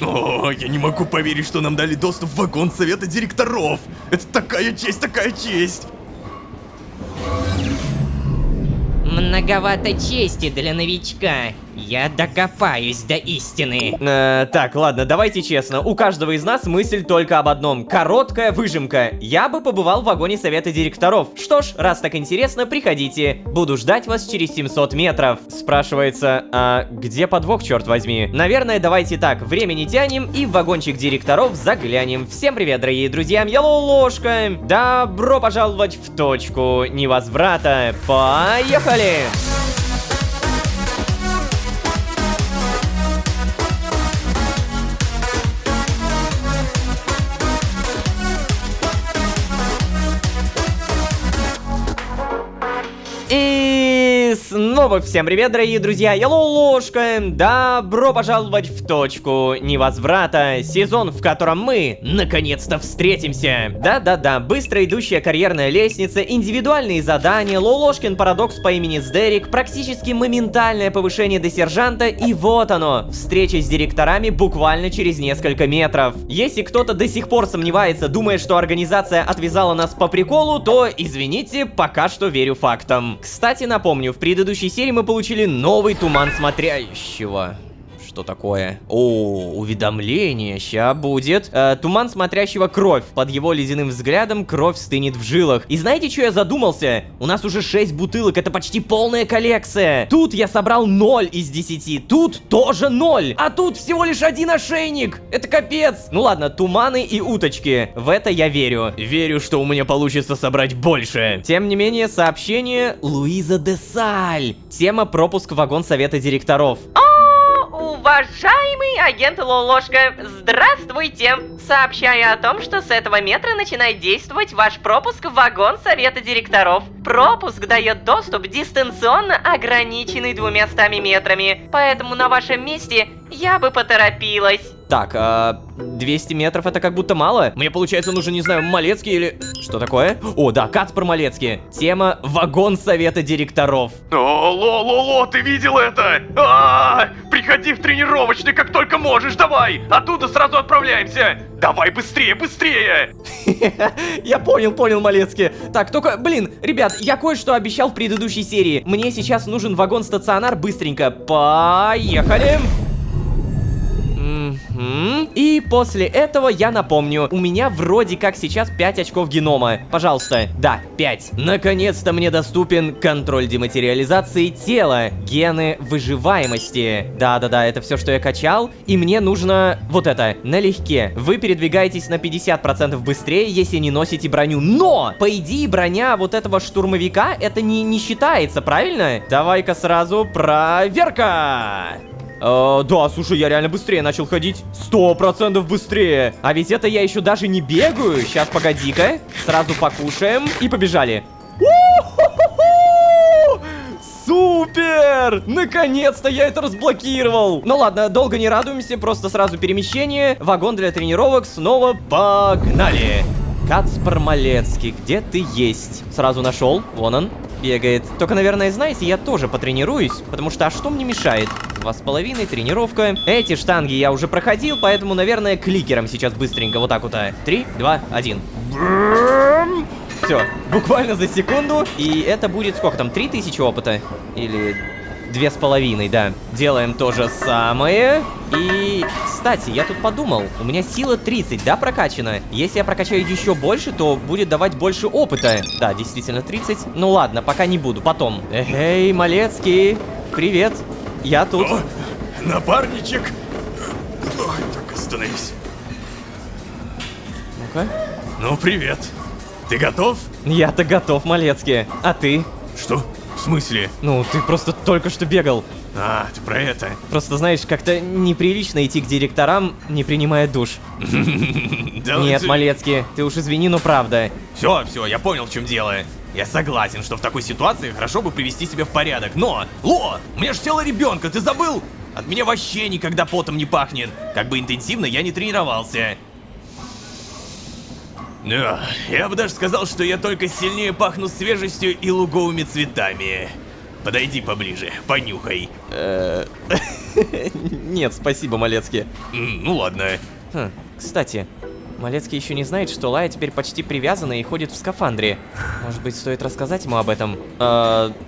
О, я не могу поверить, что нам дали доступ в вагон совета директоров. Это такая честь, такая честь. Многовато чести для новичка. Я докопаюсь до истины. Так, ладно, давайте честно. У каждого из нас мысль только об одном. Короткая выжимка. Я бы побывал в вагоне совета директоров. Что ж, раз так интересно, приходите. Буду ждать вас через 700 метров. Спрашивается, а где подвох, черт возьми? Наверное, давайте так, время не тянем и в вагончик директоров заглянем. Всем привет, дорогие друзья, я Лолошка. Добро пожаловать в точку невозврата. Поехали! И снова всем привет, дорогие друзья, я Лолошка. Добро пожаловать в точку невозврата. Сезон, в котором мы наконец-то встретимся. Да-да-да, быстро идущая карьерная лестница, индивидуальные задания, Лолошкин парадокс по имени Сдерик, практически моментальное повышение до сержанта, и вот оно, встреча с директорами буквально через несколько метров. Если кто-то до сих пор сомневается, думая, что организация отвязала нас по приколу, то, извините, пока что верю фактам. Кстати, напомню, в предыдущей серии мы получили новый туман смотрящего. Что такое? О, уведомление, ща будет. Туман смотрящего кровь. Под его ледяным взглядом кровь стынет в жилах. И знаете, что я задумался? У нас уже 6 бутылок, это почти полная коллекция. Тут я собрал 0 из 10, тут тоже 0. А тут всего лишь 1 ошейник. Это капец. Ну ладно, туманы и уточки. В это я верю. Верю, что у меня получится собрать больше. Тем не менее, сообщение Луиза де Саль. Тема пропуск в вагон совета директоров. Уважаемый агент Лолошка, здравствуйте! Сообщаю о том, что с этого метра начинает действовать ваш пропуск в вагон совета директоров. Пропуск дает доступ дистанционно ограниченный 200 метрами, поэтому на вашем месте я бы поторопилась. Так, 200 метров это как будто мало. Мне, получается, нужен, не знаю, Малецкий или... Что такое? О, да, Кацпар Малецкий. Тема вагон совета директоров. О, Ло, ты видел это? Приходи в тренировочный, как только можешь, давай! Оттуда сразу отправляемся! Давай быстрее, быстрее! Я понял, Малецкий. Так, только, блин, ребят, я кое-что обещал в предыдущей серии. Мне сейчас нужен вагон-стационар быстренько. Поехали! И после этого я напомню, у меня вроде как сейчас 5 очков генома. Пожалуйста, да, 5. Наконец-то мне доступен контроль дематериализации тела, гены выживаемости. Да-да-да, это все, что я качал. И мне нужно вот это, налегке. Вы передвигаетесь на 50% быстрее, если не носите броню. Но, по идее, броня вот этого штурмовика, это не считается, правильно? Давай-ка сразу проверка! Да, слушай, я реально быстрее начал ходить. 100% быстрее. А ведь это я еще даже не бегаю. Сейчас, погоди-ка. Сразу покушаем. И побежали. Супер! Наконец-то я это разблокировал. Ну ладно, долго не радуемся. Просто сразу перемещение. Вагон для тренировок. Снова погнали. Кацпар Малецкий, где ты есть? Сразу нашел. Вон он. Бегает. Только, наверное, знаете, я тоже потренируюсь, потому что, а что мне мешает? 2,5, тренировка. Эти штанги я уже проходил, поэтому, наверное, кликером сейчас быстренько. Вот так вот. 3, 2, 1. Все, буквально за секунду. И это будет сколько там? 3000 опыта? Или 2,5, да. Делаем то же самое. И, кстати, я тут подумал, у меня сила 30, да, прокачана? Если я прокачаю еще больше, то будет давать больше опыта. Да, действительно 30. Ну ладно, пока не буду, потом. Эй, Малецкий, привет. Я тут. О, напарничек. Ой, так остановись. Ну-ка. Ну, привет. Ты готов? Я-то готов, Малецкий. А ты? Что? В смысле? Ну, ты просто только что бегал. Ты про это? Просто, знаешь, как-то неприлично идти к директорам, не принимая душ. Нет, Малецкий, ты уж извини, но правда. Все, я понял, в чем дело. Я согласен, что в такой ситуации хорошо бы привести себя в порядок, но... Ло, у меня же тело ребенка, ты забыл? От меня вообще никогда потом не пахнет. Как бы интенсивно я не тренировался. Я бы даже сказал, что я только сильнее пахну свежестью и луговыми цветами. Подойди поближе, понюхай. Нет, спасибо, Малецкий. Ну ладно. Кстати, Малецкий еще не знает, что Лая теперь почти привязана и ходит в скафандре. Может быть, стоит рассказать ему об этом?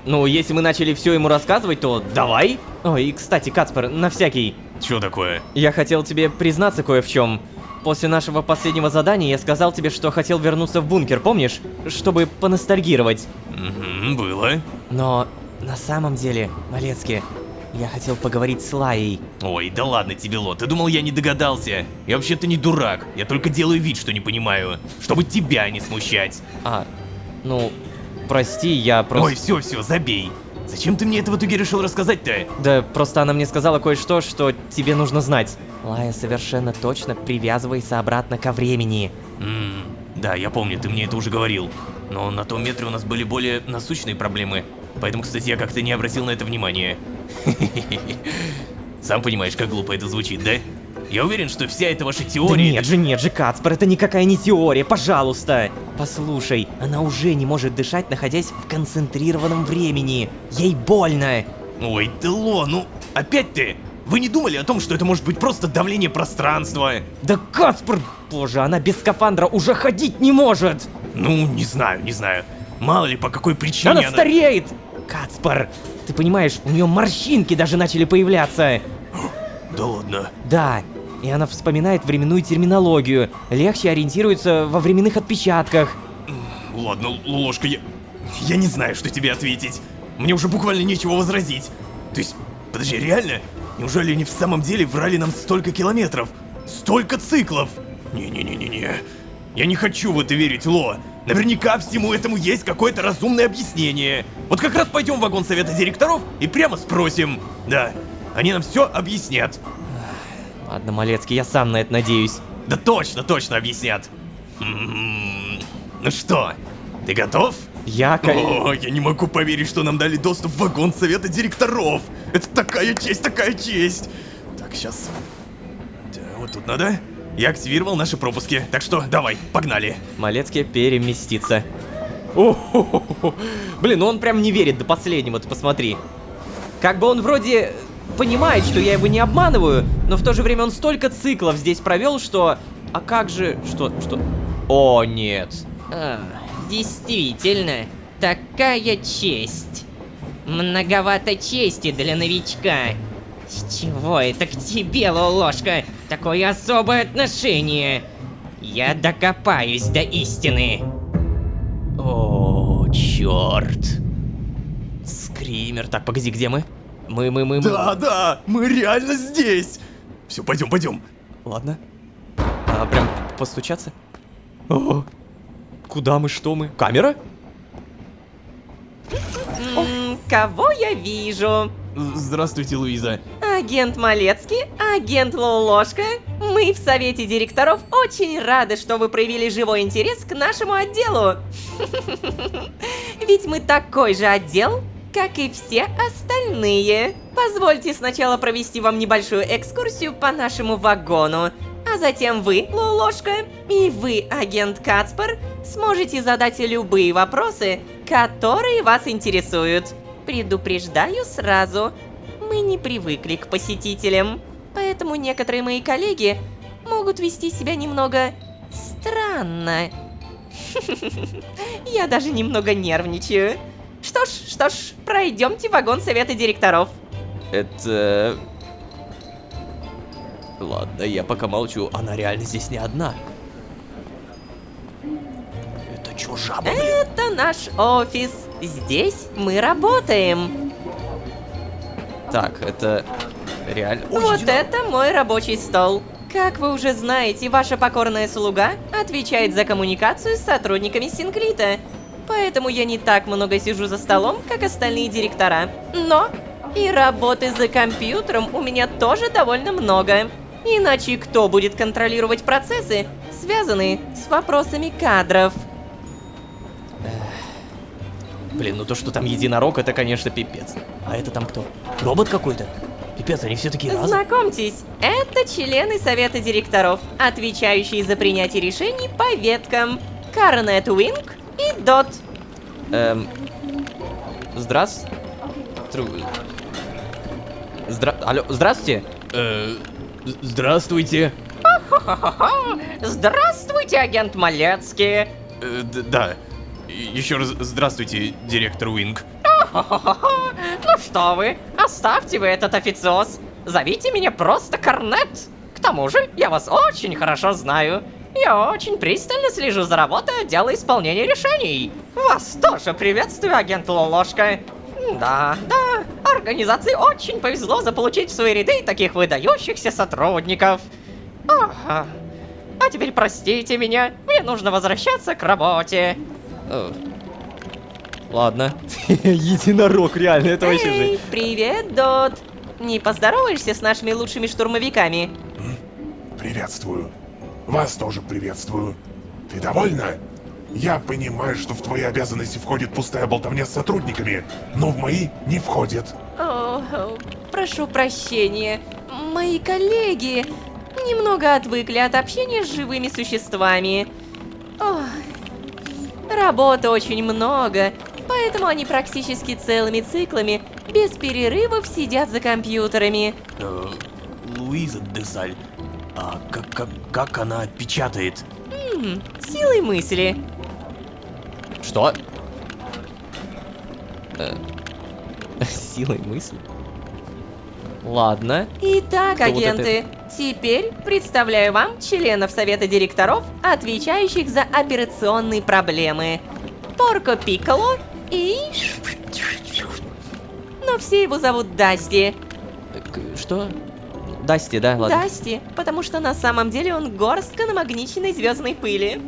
Ну, если мы начали все ему рассказывать, то давай. Ой, и кстати, Кацпер, на всякий. Чё такое? Я хотел тебе признаться кое в чем. После нашего последнего задания я сказал тебе, что хотел вернуться в бункер, помнишь? Чтобы поностальгировать. Угу, было. Но на самом деле, Малецкий, я хотел поговорить с Лаей. Ой, да ладно тебе, Ло, ты думал, я не догадался? Я вообще-то не дурак, я только делаю вид, что не понимаю, чтобы тебя не смущать. Ну, прости, я просто... Ой, все, забей. Зачем ты мне это в итоге решил рассказать-то? Да, просто она мне сказала кое-что, что тебе нужно знать. Лая совершенно точно привязывается обратно ко времени. Да, я помню, ты мне это уже говорил. Но на том метре у нас были более насущные проблемы. Поэтому, кстати, я как-то не обратил на это внимания. Сам понимаешь, как глупо это звучит, да? Я уверен, что вся эта ваша теория... Да нет же, Кацпер, это никакая не теория, пожалуйста. Послушай, она уже не может дышать, находясь в концентрированном времени. Ей больно. Ой, да Ло, ну опять ты! Вы не думали о том, что это может быть просто давление пространства? Да Кацпер, боже, она без скафандра уже ходить не может. Ну, не знаю. Мало ли, по какой причине Она стареет! Кацпер, ты понимаешь, у нее морщинки даже начали появляться. Да ладно. Да, и она вспоминает временную терминологию, легче ориентируется во временных отпечатках. Ладно, Ложка, я не знаю, что тебе ответить. Мне уже буквально нечего возразить. То есть, подожди, реально? Неужели они в самом деле врали нам столько километров? Столько циклов? Не. Я не хочу в это верить, Ло. Наверняка всему этому есть какое-то разумное объяснение. Вот как раз пойдем в вагон совета директоров и прямо спросим. Да, они нам все объяснят. Ладно, Малецкий, я сам на это надеюсь. Да точно объяснят. Ну что, ты готов? О, я не могу поверить, что нам дали доступ в вагон совета директоров. Это такая честь. Так, сейчас. Да, вот тут надо. Я активировал наши пропуски, так что давай, погнали. Малецкий переместится. Блин, ну он прям не верит до последнего, ты посмотри. Как бы он вроде понимает, что я его не обманываю, но в то же время он столько циклов здесь провел, что... А как же... Что? О, нет. Действительно, такая честь. Многовато чести для новичка. С чего это к тебе, Лолошка, такое особое отношение? Я докопаюсь до истины. О, черт. Скример. Так, погоди, где мы? Мы... Да, мы реально здесь. Все, пойдем. Ладно. Прям постучаться? О, куда мы, что мы? Камера? Кого я вижу? Здравствуйте, Луиза. Агент Малецкий, агент Лолошка. Мы в совете директоров очень рады, что вы проявили живой интерес к нашему отделу. Ведь мы такой же отдел, как и все остальные. Позвольте сначала провести вам небольшую экскурсию по нашему вагону. А затем вы, Лолошка, и вы, агент Кацпер, сможете задать любые вопросы, которые вас интересуют. Предупреждаю сразу, мы не привыкли к посетителям, поэтому некоторые мои коллеги могут вести себя немного странно. Я даже немного нервничаю. Что ж, пройдемте в вагон совета директоров. Это... Ладно, я пока молчу, она реально здесь не одна. Это чё, жаба, блин? Это наш офис. Здесь мы работаем. Так, это... Реально... Ой, Вот это мой рабочий стол. Как вы уже знаете, ваша покорная слуга отвечает за коммуникацию с сотрудниками Синклита. Поэтому я не так много сижу за столом, как остальные директора. Но и работы за компьютером у меня тоже довольно много. Иначе кто будет контролировать процессы, связанные с вопросами кадров? Блин, ну то, что там единорог, это, конечно, пипец. А это там кто? Робот какой-то? Пипец, они все такие разные. Знакомьтесь, это члены совета директоров, отвечающие за принятие решений по веткам. Корнет Уинг и Дот. Алло, здравствуйте. Здравствуйте. Здравствуйте, агент Малецкий. Да. Еще раз здравствуйте, директор Уинг. Ну что вы, оставьте вы этот официоз. Зовите меня просто Корнет. К тому же, я вас очень хорошо знаю. Я очень пристально слежу за работой отдела исполнения решений. Вас тоже приветствую, агент Лолошка. Да, организации очень повезло заполучить в свои ряды таких выдающихся сотрудников. Ага. А теперь простите меня, мне нужно возвращаться к работе. Ладно. Единорог, реально, это вообще Эй, же. привет, Дот. Не поздороваешься с нашими лучшими штурмовиками? Приветствую. Вас тоже приветствую. Ты довольна? Я понимаю, что в твои обязанности входит пустая болтовня с сотрудниками, но в мои не входит. О, прошу прощения. Мои коллеги немного отвыкли от общения с живыми существами. Ох, работы очень много, поэтому они практически целыми циклами, без перерывов сидят за компьютерами. Луиза Десаль, а как она печатает? Силой мысли. Что? Силой мысли? Ладно. Итак, Кто вот агенты, теперь представляю вам членов Совета директоров, отвечающих за операционные проблемы. Порко Пикколо и... Но все его зовут Дасти. Что? Дасти, да? Ладно. Дасти, потому что на самом деле он горстка намагниченной звездной пыли.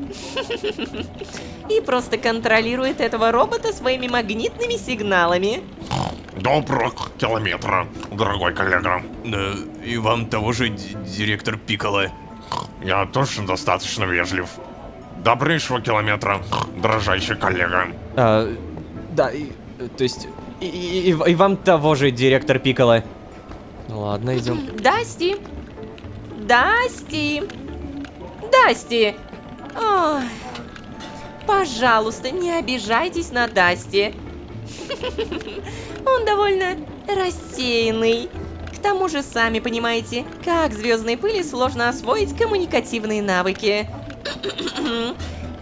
И просто контролирует этого робота своими магнитными сигналами. Доброго километра, дорогой коллега. И вам того же, директор Пикколо. Я точно достаточно вежлив. Добрейшего километра, дорожайший коллега. Да, то есть... И вам того же, директор Пикколо. Ну ладно, идем. Дасти! Дасти! Дасти! Ой. Пожалуйста, не обижайтесь на Дасти. Он довольно рассеянный. К тому же, сами понимаете, как звездной пыли сложно освоить коммуникативные навыки.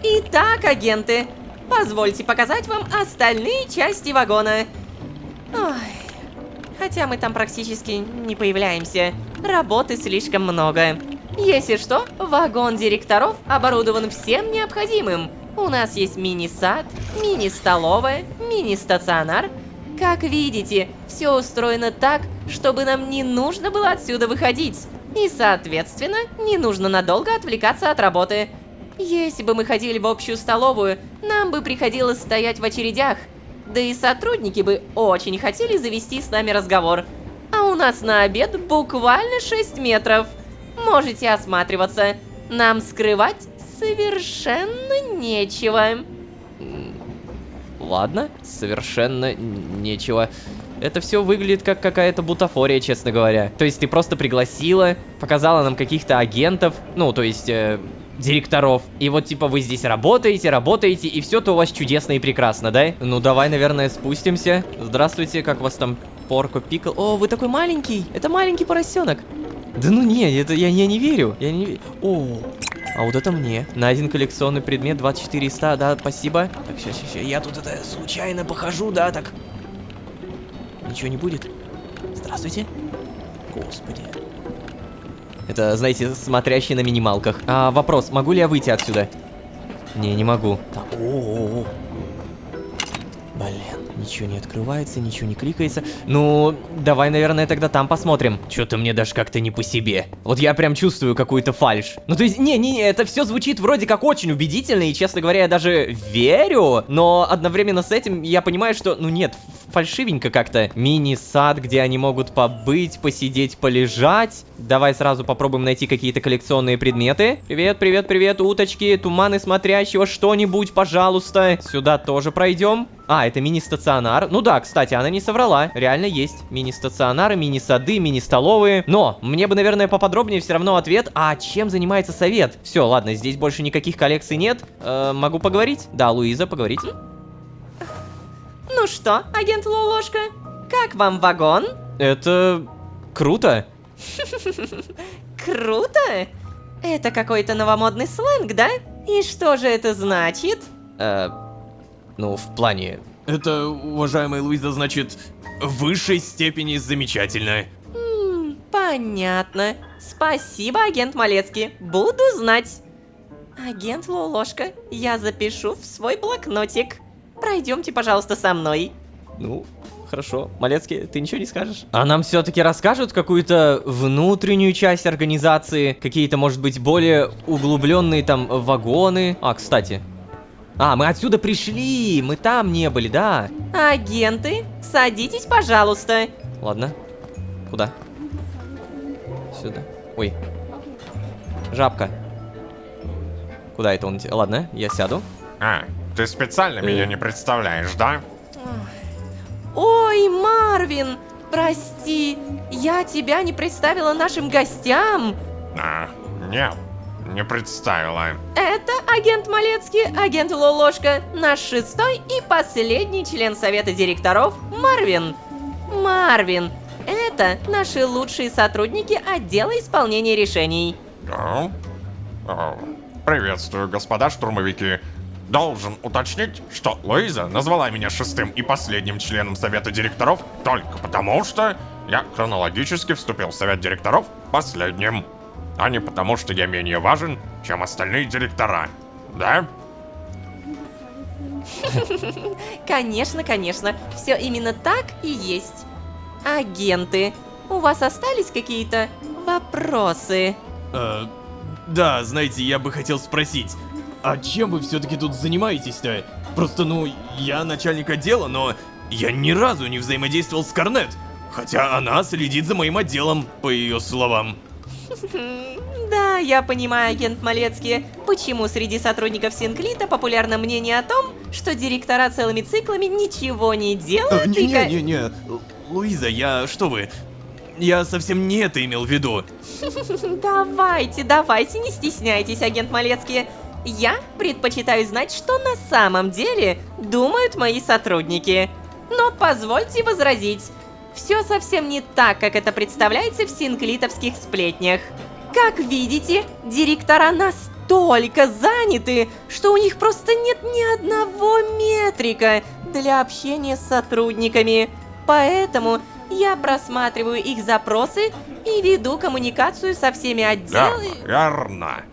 Итак, агенты, позвольте показать вам остальные части вагона. Ой. Хотя мы там практически не появляемся. Работы слишком много. Если что, вагон директоров оборудован всем необходимым. У нас есть мини-сад, мини-столовая, мини-стационар. Как видите, все устроено так, чтобы нам не нужно было отсюда выходить. И, соответственно, не нужно надолго отвлекаться от работы. Если бы мы ходили в общую столовую, нам бы приходилось стоять в очередях. Да и сотрудники бы очень хотели завести с нами разговор. А у нас на обед буквально 6 метров. Можете осматриваться. Нам скрывать совершенно нечего. Ладно, совершенно нечего. Это все выглядит как какая-то бутафория, честно говоря. То есть ты просто пригласила, показала нам каких-то агентов, ну, то есть... директоров. И вот типа вы здесь работаете, и все-то у вас чудесно и прекрасно, да? Ну давай, наверное, спустимся. Здравствуйте, как вас там, Порко Пикколо? О, вы такой маленький. Это маленький поросенок. Да ну не, это я не верю. Я не верю. О, а вот это мне. Найден коллекционный предмет 24 из 100, да, спасибо. Так, сейчас. Я тут это случайно похожу, да, так. Ничего не будет? Здравствуйте. Господи. Это, знаете, смотрящий на минималках. Вопрос, могу ли я выйти отсюда? Не могу. Так, Блин, ничего не открывается, ничего не кликается. Ну, давай, наверное, тогда там посмотрим. Что-то мне даже как-то не по себе. Вот я прям чувствую какую-то фальшь. Ну, то есть, не, это все звучит вроде как очень убедительно, и, честно говоря, я даже верю. Но одновременно с этим я понимаю, что, ну нет, фальшивенько как-то. Мини-сад, где они могут побыть, посидеть, полежать. Давай сразу попробуем найти какие-то коллекционные предметы. Привет, уточки, туманы смотрящего, что-нибудь, пожалуйста. Сюда тоже пройдем. Это мини-стационар. Ну да, кстати, она не соврала. Реально есть мини-стационары, мини-сады, мини-столовые. Но мне бы, наверное, поподробнее все равно ответ. А чем занимается совет? Все, ладно, здесь больше никаких коллекций нет. Могу поговорить? Да, Луиза, поговорить. Ну что, агент Лолошка, как вам вагон? Это Круто. Круто? Это какой-то новомодный сленг, да? И что же это значит? Ну, в плане... Это, уважаемая Луиза, значит, в высшей степени замечательно. Понятно. Спасибо, агент Малецкий. Буду знать. Агент Лолошка, я запишу в свой блокнотик. Пройдемте, пожалуйста, со мной. Ну, хорошо. Малецкий, ты ничего не скажешь? А нам все-таки расскажут какую-то внутреннюю часть организации? Какие-то, может быть, более углубленные там вагоны? А, кстати. А, мы отсюда пришли, мы там не были, да? Агенты, садитесь, пожалуйста. Ладно. Куда? Сюда. Ой. Жабка. Куда это он? Ладно, я сяду. А, ты специально меня не представляешь, да? Ой, Марвин, прости, я тебя не представила нашим гостям. А, нет, не представила. Это агент Малецкий, агент Лолошка, наш 6-й и последний член совета директоров Марвин. Марвин, это наши лучшие сотрудники отдела исполнения решений. Да? О, приветствую, господа штурмовики. Должен уточнить, что Луиза назвала меня 6-м и последним членом совета директоров только потому, что я хронологически вступил в совет директоров последним, а не потому, что я менее важен, чем остальные директора. Да? Конечно, конечно, все именно так и есть. Агенты, у вас остались какие-то вопросы? Да, знаете, я бы хотел спросить, а чем вы все-таки тут занимаетесь-то? Просто, ну, я начальник отдела, но я ни разу не взаимодействовал с Корнет, хотя она следит за моим отделом, по ее словам. Да, я понимаю, агент Малецкий, почему среди сотрудников Синклита популярно мнение о том, что директора целыми циклами ничего не делают и Не-не-не-не, Луиза, что вы? Я совсем не это имел в виду. Давайте, не стесняйтесь, агент Малецкий. Я предпочитаю знать, что на самом деле думают мои сотрудники. Но позвольте возразить, все совсем не так, как это представляется в синклитовских сплетнях. Как видите, директора настолько заняты, что у них просто нет ни одного метрика для общения с сотрудниками. Поэтому я просматриваю их запросы и веду коммуникацию со всеми отделами. Верно.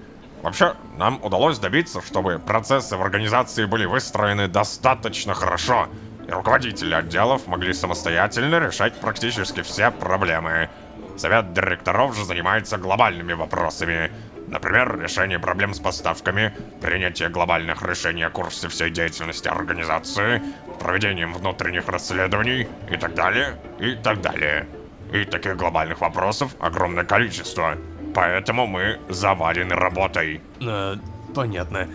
Вообще, нам удалось добиться, чтобы процессы в организации были выстроены достаточно хорошо, и руководители отделов могли самостоятельно решать практически все проблемы. Совет директоров же занимается глобальными вопросами. Например, решение проблем с поставками, принятие глобальных решений о курсе всей деятельности организации, проведением внутренних расследований и так далее, и так далее. И таких глобальных вопросов огромное количество. Поэтому мы завалены работой. Понятно.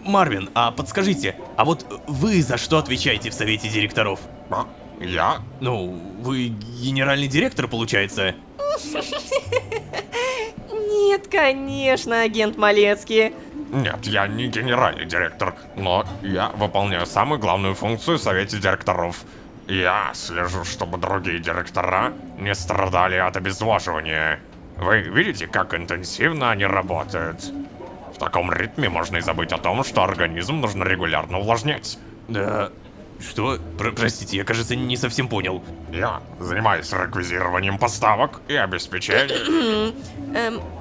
Марвин, а подскажите, а вот вы за что отвечаете в совете директоров? А? Я? Ну, вы генеральный директор, получается? Нет, конечно, агент Малецкий. Нет, я не генеральный директор, но я выполняю самую главную функцию в совете директоров. Я слежу, чтобы другие директора не страдали от обезвоживания. Вы видите, как интенсивно они работают? В таком ритме можно и забыть о том, что организм нужно регулярно увлажнять. Да. Что? Простите, я, кажется, не совсем понял. Я занимаюсь реквизированием поставок и обеспечением...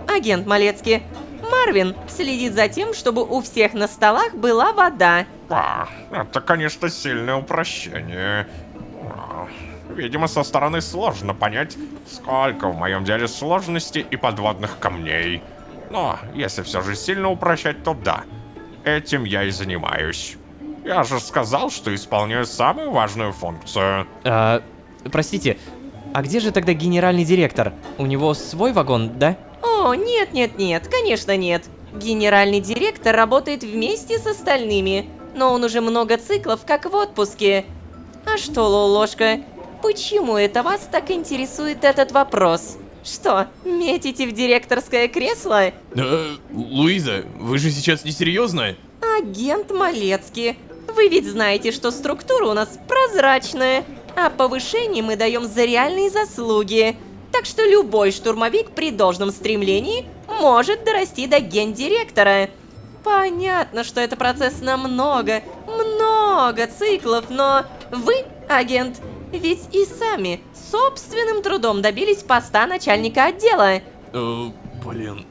Агент Малецкий, Марвин следит за тем, чтобы у всех на столах была вода. Это, конечно, сильное упрощение. Видимо, со стороны сложно понять, сколько в моем деле сложностей и подводных камней. Но если все же сильно упрощать, то да, этим я и занимаюсь. Я же сказал, что исполняю самую важную функцию. Простите, а где же тогда генеральный директор? У него свой вагон, да? О, нет, конечно нет. Генеральный директор работает вместе с остальными, но он уже много циклов как в отпуске. А что, Лолошка, почему это вас так интересует этот вопрос? Что, метите в директорское кресло? Луиза, вы же сейчас не серьезно? Агент Малецкий, вы ведь знаете, что структура у нас прозрачная, а повышение мы даем за реальные заслуги. Так что любой штурмовик при должном стремлении может дорасти до гендиректора. Понятно, что это процесс на много циклов, но вы, агент, ведь и сами собственным трудом добились поста начальника отдела. Блин.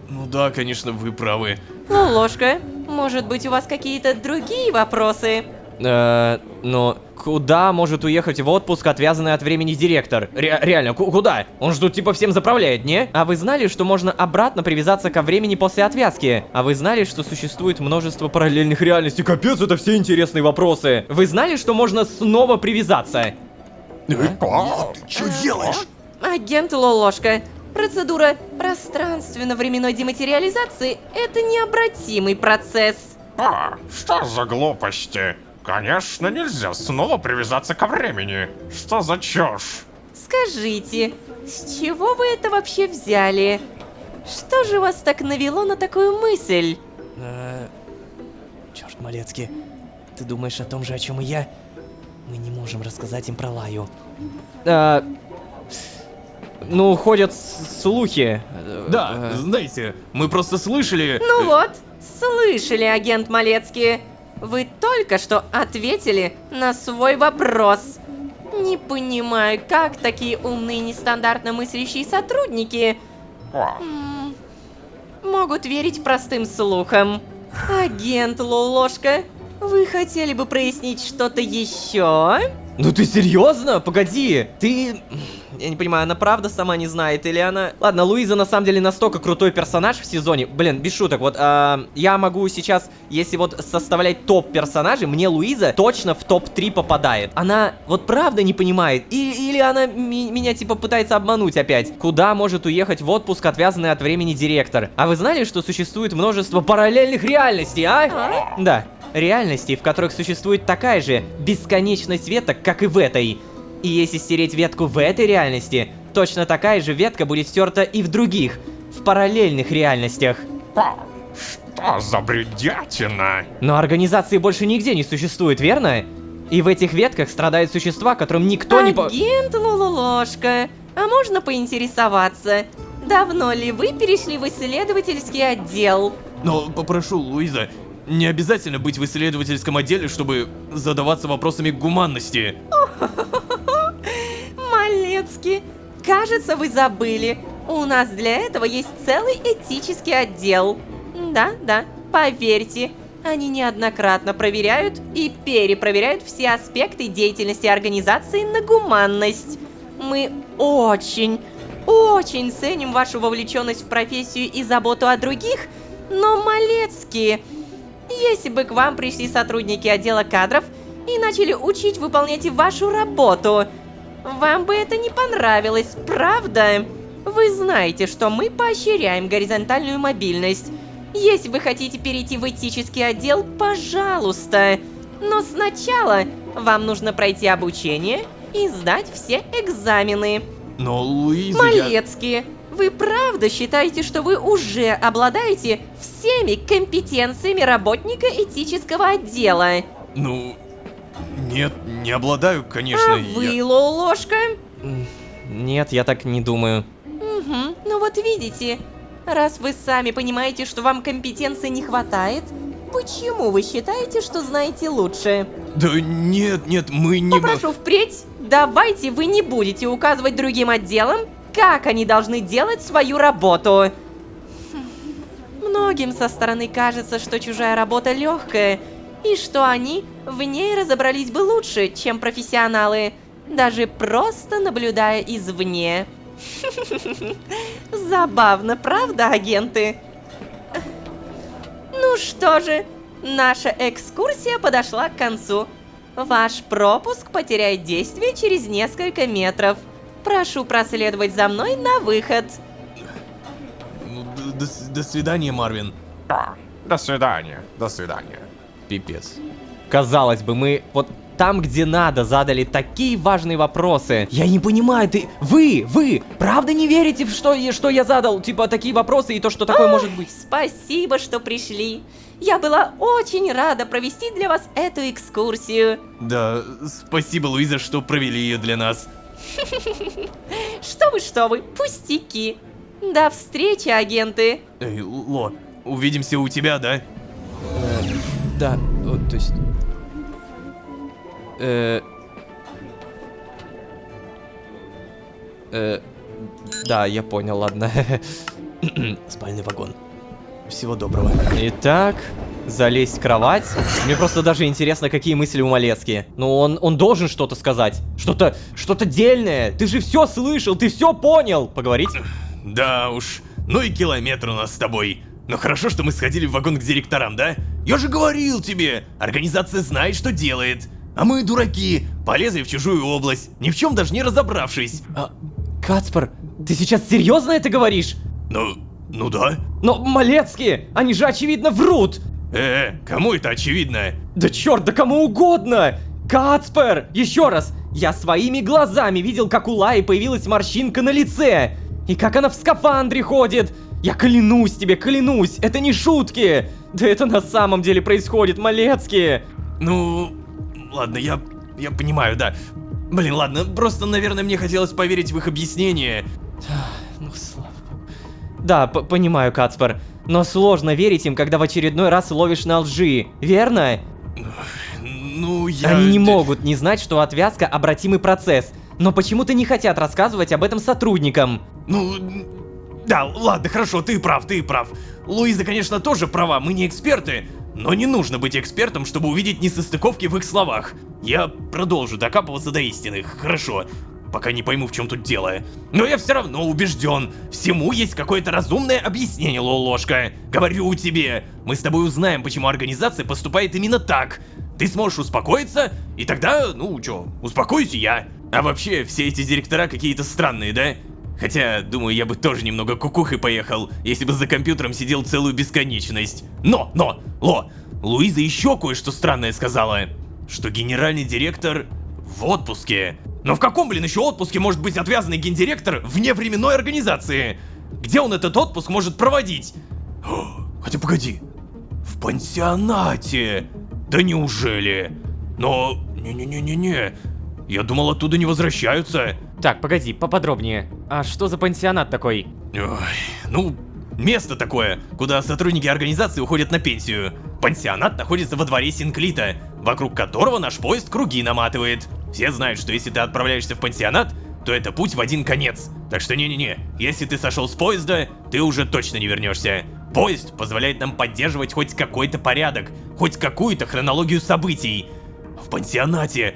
Ну да, конечно, вы правы. Лолошка, может быть, у вас какие-то другие вопросы? Но куда может уехать в отпуск отвязанный от времени директор? Реально, куда? Он же тут типа всем заправляет, не? А вы знали, что можно обратно привязаться ко времени после отвязки? А вы знали, что существует множество параллельных реальностей? Капец, это все интересные вопросы. Вы знали, что можно снова привязаться? Что делаешь? Агент Лолошка, процедура пространственно-временной дематериализации – это необратимый процесс. Что за глупости? Конечно, нельзя снова привязаться ко времени. Что за чушь? Скажите, с чего вы это вообще взяли? Что же вас так навело на такую мысль? Черт, Малецкий, ты думаешь о том же, о чем и я? Мы не можем рассказать им про Лаю. Ну, ходят слухи. Да, знаете, мы просто слышали... Ну вот, слышали, агент Малецкий. Вы только что ответили на свой вопрос. Не понимаю, как такие умные нестандартно мыслящие сотрудники могут верить простым слухам. Агент Лолошка, вы хотели бы прояснить что-то еще? Ну ты серьезно? Погоди, ты... Я не понимаю, она правда сама не знает или она... Ладно, Луиза на самом деле настолько крутой персонаж в сезоне. Блин, без шуток, вот я могу сейчас, если вот составлять топ персонажей, мне Луиза точно в топ-3 попадает. Она вот правда не понимает? Или она меня типа пытается обмануть опять? Куда может уехать в отпуск отвязанный от времени директор? А вы знали, что существует множество параллельных реальностей, а? Да. Реальностей, в которых существует такая же бесконечность веток, как и в этой. И если стереть ветку в этой реальности, точно такая же ветка будет стерта и в других, в параллельных реальностях. Что за бредятина? Но организации больше нигде не существует, верно? И в этих ветках страдают существа, которым никто не... Агент Лолошка, а можно поинтересоваться, давно ли вы перешли в исследовательский отдел? Но попрошу, Луиза, не обязательно быть в исследовательском отделе, чтобы задаваться вопросами гуманности. Малецкий, кажется, вы забыли. У нас для этого есть целый этический отдел. Да, поверьте, они неоднократно проверяют и перепроверяют все аспекты деятельности организации на гуманность. Мы очень ценим вашу вовлеченность в профессию и заботу о других, но, Малецкий, если бы к вам пришли сотрудники отдела кадров и начали учить выполнять вашу работу, вам бы это не понравилось, правда? Вы знаете, что мы поощряем горизонтальную мобильность. Если вы хотите перейти в этический отдел, пожалуйста. Но сначала вам нужно пройти обучение и сдать все экзамены. Но, Луиза, Малецкий, вы правда считаете, что вы уже обладаете всеми компетенциями работника этического отдела? Ну... Нет, не обладаю, конечно, А вы, Лолошка? Нет, я так не думаю. Угу, ну вот видите, раз вы сами понимаете, что вам компетенции не хватает, почему вы считаете, что знаете лучше? Да нет, мы не... Попрошу впредь, давайте вы не будете указывать другим отделам, как они должны делать свою работу. Многим со стороны кажется, что чужая работа легкая, и что они в ней разобрались бы лучше, чем профессионалы, даже просто наблюдая извне. Забавно, правда, агенты? Ну что же, наша экскурсия подошла к концу. Ваш пропуск потеряет действие через несколько метров. Прошу проследовать за мной на выход. До свидания, Марвин. До свидания, до свидания. Пипец. Казалось бы, мы вот там, где надо, задали такие важные вопросы. Я не понимаю, вы правда не верите в что я задал? Типа, такие вопросы и то, что такое может быть? Спасибо, что пришли. Я была очень рада провести для вас эту экскурсию. Да, спасибо, Луиза, что провели ее для нас. Что вы, пустяки. До встречи, агенты. Эй, Ло, увидимся у тебя, да? Да, то есть... Да, я понял, ладно. Спальный вагон. Всего доброго. Итак, залезть в кровать. Мне просто даже интересно, какие мысли у Малецки. Ну, он должен что-то сказать. Что-то дельное. Ты же все слышал, ты все понял. Поговорить? Да уж, ну и километр у нас с тобой. Но хорошо, что мы сходили в вагон к директорам, да? Я же говорил тебе, организация знает, что делает. А мы, дураки, полезли в чужую область, ни в чем даже не разобравшись. Кацпер, ты сейчас серьезно это говоришь? Ну да. Но Малецкие, они же очевидно врут. Кому это очевидно? Да черт, да кому угодно. Кацпер, еще раз, я своими глазами видел, как у Лаи появилась морщинка на лице. И как она в скафандре ходит. Я клянусь тебе, клянусь, это не шутки. Да это на самом деле происходит, Малецкие. Ну, ладно, я понимаю, да. Блин, ладно, просто, наверное, мне хотелось поверить в их объяснение. Ну, слава богу. Да, понимаю, Кацпер. Но сложно верить им, когда в очередной раз ловишь на лжи, верно? Ну, Они не могут не знать, что отвязка — обратимый процесс. Но почему-то не хотят рассказывать об этом сотрудникам. Ну, да, ладно, хорошо, ты прав. Луиза, конечно, тоже права, мы не эксперты. Но не нужно быть экспертом, чтобы увидеть несостыковки в их словах. Я продолжу докапываться до истины, хорошо. Пока не пойму, в чем тут дело. Но я все равно убежден. Всему есть какое-то разумное объяснение, Лолошка. Говорю тебе, мы с тобой узнаем, почему организация поступает именно так. Ты сможешь успокоиться, и тогда, ну чё, успокоюсь и я. А вообще, все эти директора какие-то странные, да? Хотя, думаю, я бы тоже немного кукухой поехал, если бы за компьютером сидел целую бесконечность. Но, Ло, Луиза еще кое-что странное сказала. Что генеральный директор в отпуске. Но в каком, блин, еще отпуске может быть отвязанный гендиректор вне временной организации? Где он этот отпуск может проводить? Хотя погоди, в пансионате. Да неужели? Но, не-не-не-не-не. Я думал, оттуда не возвращаются. Так, погоди, поподробнее. А что за пансионат такой? Ой, ну, место такое, куда сотрудники организации уходят на пенсию. Пансионат находится во дворе Синклита, вокруг которого наш поезд круги наматывает. Все знают, что если ты отправляешься в пансионат, то это путь в один конец. Так что не-не-не, если ты сошел с поезда, ты уже точно не вернешься. Поезд позволяет нам поддерживать хоть какой-то порядок, хоть какую-то хронологию событий. В пансионате...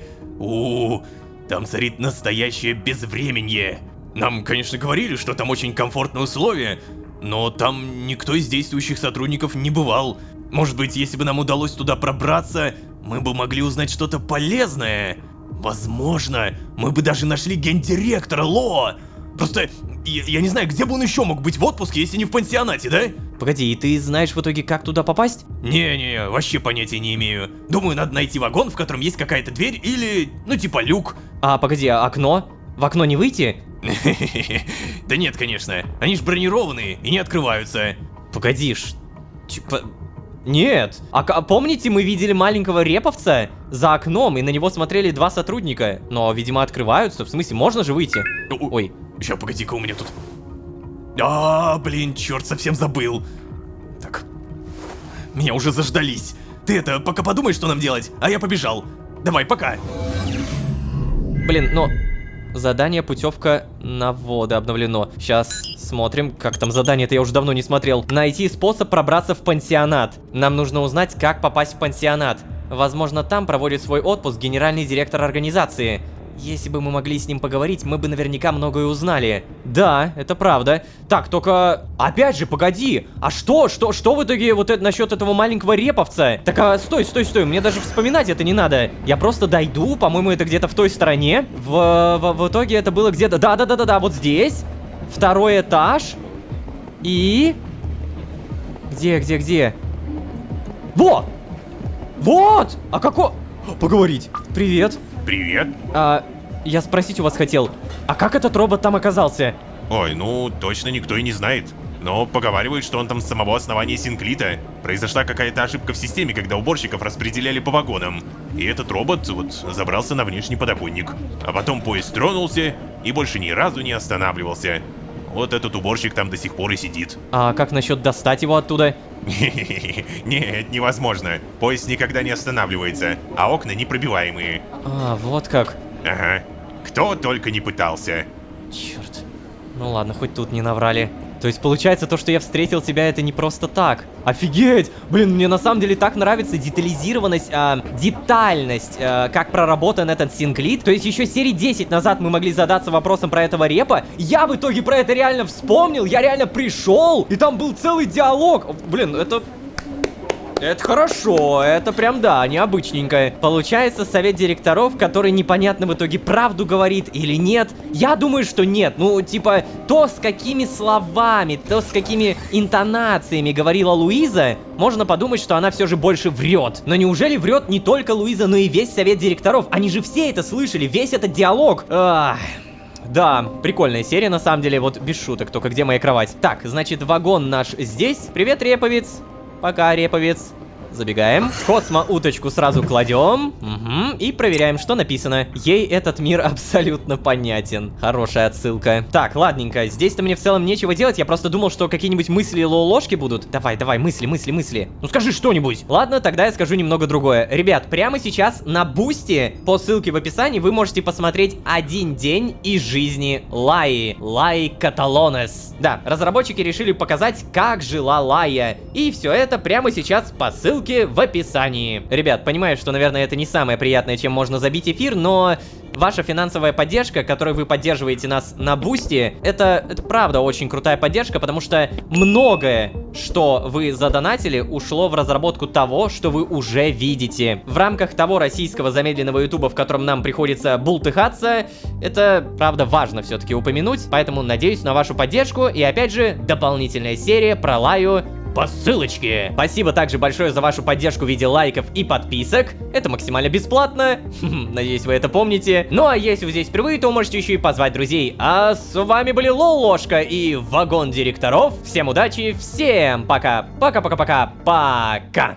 там царит настоящее безвременье. Нам, конечно, говорили, что там очень комфортные условия, но там никто из действующих сотрудников не бывал. Может быть, если бы нам удалось туда пробраться, мы бы могли узнать что-то полезное. Возможно, мы бы даже нашли гендиректора, Ло. Просто, я не знаю, где бы он еще мог быть в отпуске, если не в пансионате, да? Погоди, и ты знаешь в итоге, как туда попасть? Не-не, вообще понятия не имею. Думаю, надо найти вагон, в котором есть какая-то дверь или, ну типа люк. А, погоди, а окно? В окно не выйти? Да нет, конечно. Они ж бронированные и не открываются. Погоди, типа... Нет. А помните, мы видели маленького реповца за окном, и на него смотрели два сотрудника? Но, видимо, открываются. В смысле, можно же выйти? Ой. Сейчас, погоди-ка, у меня тут... блин, черт, совсем забыл. Так. Меня уже заждались. Ты это, пока подумай, что нам делать, а я побежал. Давай, пока. Блин, но... Задание путевка на воды обновлено. Сейчас смотрим, как там задание-то я уже давно не смотрел. Найти способ пробраться в пансионат. Нам нужно узнать, как попасть в пансионат. Возможно, там проводит свой отпуск генеральный директор организации. Если бы мы могли с ним поговорить, мы бы наверняка многое узнали. Да, это правда. Так, только... Опять же, погоди. А что в итоге вот это насчет этого маленького реповца? Так, стой, мне даже вспоминать это не надо. Я просто дойду, по-моему, это где-то в той стороне. В итоге это было где-то... Да, вот здесь. Второй этаж. И... Где? Во! Вот! А какой... Поговорить. Привет. Привет. Я спросить у вас хотел, а как этот робот там оказался? Ой, ну точно никто и не знает. Но поговаривают, что он там с самого основания Синклита. Произошла какая-то ошибка в системе, когда уборщиков распределяли по вагонам. И этот робот вот забрался на внешний подоконник. А потом поезд тронулся и больше ни разу не останавливался. Вот этот уборщик там до сих пор и сидит. А как насчет достать его оттуда? Нет, невозможно. Поезд никогда не останавливается, а окна непробиваемые. А, вот как. Ага. Кто только не пытался. Черт. Ну ладно, хоть тут не наврали. То есть получается, то, что я встретил тебя, это не просто так. Офигеть! Блин, мне на самом деле так нравится детализированность, детальность, как проработан этот синклит. То есть еще серии 10 назад мы могли задаться вопросом про этого репа. Я в итоге про это реально вспомнил, я реально пришел, и там был целый диалог. Блин, это хорошо, это прям, да, необычненько. Получается, совет директоров, который непонятно в итоге правду говорит или нет. Я думаю, что нет. Ну, типа, то, с какими словами, то, с какими интонациями говорила Луиза, можно подумать, что она все же больше врет. Но неужели врет не только Луиза, но и весь совет директоров? Они же все это слышали, весь этот диалог. Ах... Да, прикольная серия на самом деле, вот без шуток, только где моя кровать? Так, значит, вагон наш здесь. Привет, реповец. Пока, реповец. Забегаем. Космо-уточку сразу кладем. Угу. И проверяем, что написано. Ей этот мир абсолютно понятен. Хорошая отсылка. Так, ладненько. Здесь-то мне в целом нечего делать. Я просто думал, что какие-нибудь мысли лоу-ложки будут. Давай, давай, мысли. Ну скажи что-нибудь. Ладно, тогда я скажу немного другое. Ребят, прямо сейчас на Бусти, по ссылке в описании, вы можете посмотреть 1 день из жизни Лаи. Лаи Каталонес. Да, разработчики решили показать, как жила Лая. И все это прямо сейчас по ссылке в описании. Ребят, понимаю, что, наверное, это не самое приятное, чем можно забить эфир, но ваша финансовая поддержка, которой вы поддерживаете нас на Бусти, это правда очень крутая поддержка, потому что многое, что вы задонатили, ушло в разработку того, что вы уже видите. В рамках того российского замедленного ютуба, в котором нам приходится бултыхаться, это, правда, важно все-таки упомянуть, поэтому надеюсь на вашу поддержку, и опять же, дополнительная серия про Лаю по ссылочке. Спасибо также большое за вашу поддержку в виде лайков и подписок. Это максимально бесплатно. Надеюсь, вы это помните. Ну а если вы здесь впервые, то можете еще и позвать друзей. А с вами были Лоу-ложка и Вагон директоров. Всем удачи, всем пока. Пока-пока-пока. Пока.